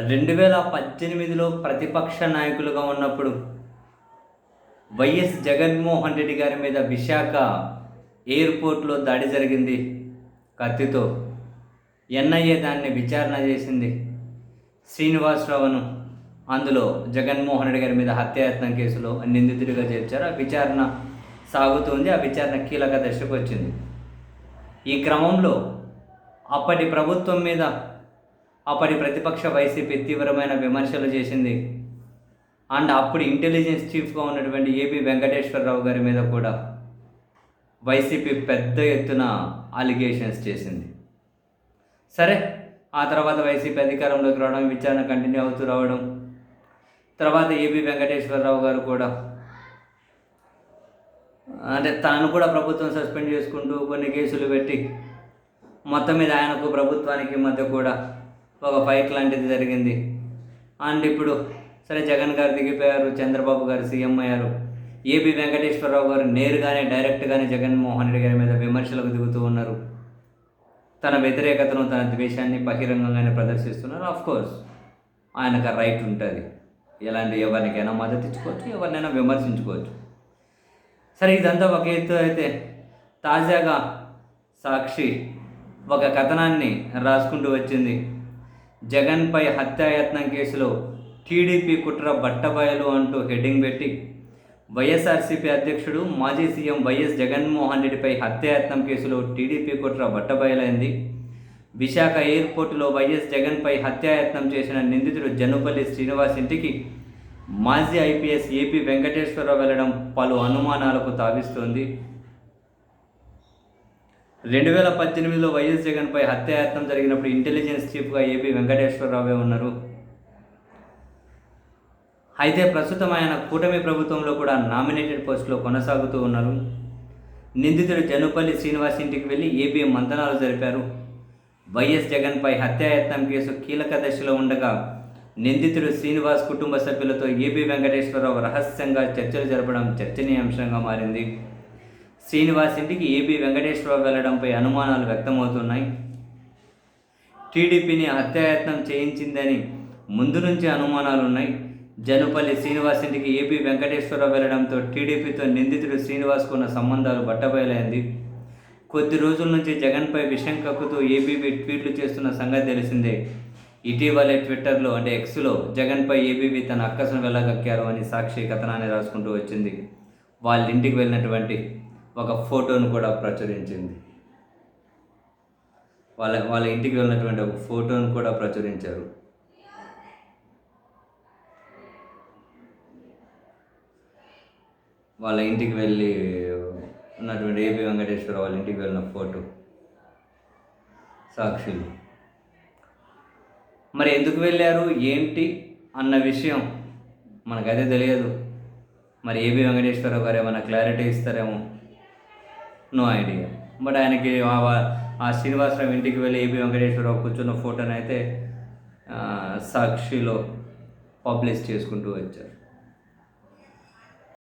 2018లో ప్రతిపక్ష నాయకులుగా ఉన్నప్పుడు వైఎస్ జగన్మోహన్ రెడ్డి గారి మీద విశాఖ ఎయిర్పోర్ట్‌లో దాడి జరిగింది కత్తితో. ఎన్ఐఏ దాన్ని విచారణ చేసింది. శ్రీనివాసరావును అందులో జగన్మోహన్ రెడ్డి గారి మీద హత్యాయత్నం కేసులో నిందితుడిగా చేర్చారు. ఆ విచారణ సాగుతుంది. ఆ విచారణ కీలక దశకు వచ్చింది. ఈ క్రమంలో అప్పటి ప్రభుత్వం మీద అప్పటి ప్రతిపక్ష వైసీపీ తీవ్రమైన విమర్శలు చేసింది. అండ్ అప్పుడు ఇంటెలిజెన్స్ చీఫ్గా ఉన్నటువంటి ఏపీ వెంకటేశ్వరరావు గారి మీద కూడా వైసీపీ పెద్ద ఎత్తున అలిగేషన్స్ చేసింది. సరే, ఆ తర్వాత వైసీపీ అధికారంలోకి రావడం, విచారణ కంటిన్యూ అవుతూ రావడం, తర్వాత ఏపీ వెంకటేశ్వరరావు గారు కూడా తనను కూడా ప్రభుత్వం సస్పెండ్ చేసుకుంటూ కొన్ని కేసులు పెట్టి మొత్తం మీద ఆయనకు ప్రభుత్వానికి మధ్య కూడా ఒక ఫైట్ లాంటిది జరిగింది. అండ్ ఇప్పుడు సరే, జగన్ గారు దిగిపోయారు, చంద్రబాబు గారు సీఎం అయ్యారు. ఏపీ వెంకటేశ్వరరావు గారు నేరుగానే డైరెక్ట్గానే జగన్మోహన్ రెడ్డి గారి మీద విమర్శలకు దిగుతూ ఉన్నారు. తన వ్యతిరేకతను, తన ద్వేషాన్ని బహిరంగంగానే ప్రదర్శిస్తున్నారు. ఆఫ్కోర్స్ ఆయనకు రైట్ ఉంటుంది. ఎవరికైనా మద్దతు ఇచ్చుకోవచ్చు, ఎవరినైనా విమర్శించుకోవచ్చు. సరే, ఇదంతా ఒక ఎత్తు అయితే తాజాగా సాక్షి ఒక కథనాన్ని రాసుకుంటూ వచ్చింది. జగన్పై హత్యాయత్నం కేసులో టీడీపీ కుట్ర బట్టబయలు అంటూ హెడ్డింగ్ పెట్టి వైఎస్ఆర్సీపీ అధ్యక్షుడు మాజీ సీఎం వైఎస్ జగన్మోహన్ రెడ్డిపై హత్యాయత్నం కేసులో టీడీపీ కుట్ర బట్టబయలైంది. విశాఖ ఎయిర్పోర్టులో వైఎస్ జగన్పై హత్యాయత్నం చేసిన నిందితుడు జనుపల్లి శ్రీనివాస్ ఇంటికి మాజీ ఐపీఎస్ ఏపీ వెంకటేశ్వరరావు వెళ్లడం పలు అనుమానాలకు తావిస్తోంది. 2018లో వైఎస్ జగన్పై హత్యాయత్నం జరిగినప్పుడు ఇంటెలిజెన్స్ చీఫ్గా ఏపీ వెంకటేశ్వరరావే ఉన్నారు. అయితే ప్రస్తుతం ఆయన కూటమి ప్రభుత్వంలో కూడా నామినేటెడ్ పోస్టులో కొనసాగుతూ ఉన్నారు. నిందితుడు జనుపల్లి శ్రీనివాస్ ఇంటికి వెళ్ళి ఏపీ మంతనాలు జరిపారు. వైఎస్ జగన్పై హత్యాయత్నం కేసు కీలక దశలో ఉండగా నిందితుడు శ్రీనివాస్ కుటుంబ సభ్యులతో ఏపీ వెంకటేశ్వరరావు రహస్యంగా చర్చలు జరపడం చర్చనీయాంశంగా మారింది. శ్రీనివాస్ ఇంటికి ఏపీ వెంకటేశ్వరరావు వెళ్లడంపై అనుమానాలు వ్యక్తమవుతున్నాయి. టీడీపీని హత్యాయత్నం చేయించిందని ముందు నుంచి అనుమానాలున్నాయి. జనుపల్లి శ్రీనివాస్ ఇంటికి ఏపీ వెంకటేశ్వరరావు వెళ్లడంతో టీడీపీతో నిందితుడు శ్రీనివాస్కు ఉన్న సంబంధాలు బట్టబయలైంది. కొద్ది రోజుల నుంచి జగన్పై విషం కక్కుతూ ఏబీవీ ట్వీట్లు చేస్తున్న సంగతి తెలిసిందే. ఇటీవలే ట్విట్టర్లో ఎక్స్లో జగన్పై ఏబీవీ తన అక్కసును వెళ్ళగక్కారు అని సాక్షి కథనాన్ని రాసుకుంటూ వచ్చింది. వాళ్ళ ఇంటికి వెళ్ళినటువంటి ఒక ఫోటోను కూడా ప్రచురించింది. వాళ్ళ ఇంటికి వెళ్ళినటువంటి ఒక ఫోటోను కూడా ప్రచురించారు. వాళ్ళ ఇంటికి వెళ్ళి ఉన్నటువంటి ఏపీ వెంకటేశ్వరరావు వాళ్ళ ఇంటికి వెళ్ళిన ఫోటో సాక్షిలో. మరి ఎందుకు వెళ్ళారు ఏంటి అన్న విషయం మనకైతే తెలియదు. మరి ఏపీ వెంకటేశ్వరరావు గారు ఏమైనా క్లారిటీ ఇస్తారేమో, నో ఐడియా. బట్ ఆయనకి ఆ శ్రీనివాసరావు ఇంటికి వెళ్ళి ఏపీ వెంకటేశ్వరరావు కూర్చున్న ఫోటోని అయితే సాక్షిలో పబ్లిష్ చేసుకుంటూ వచ్చారు.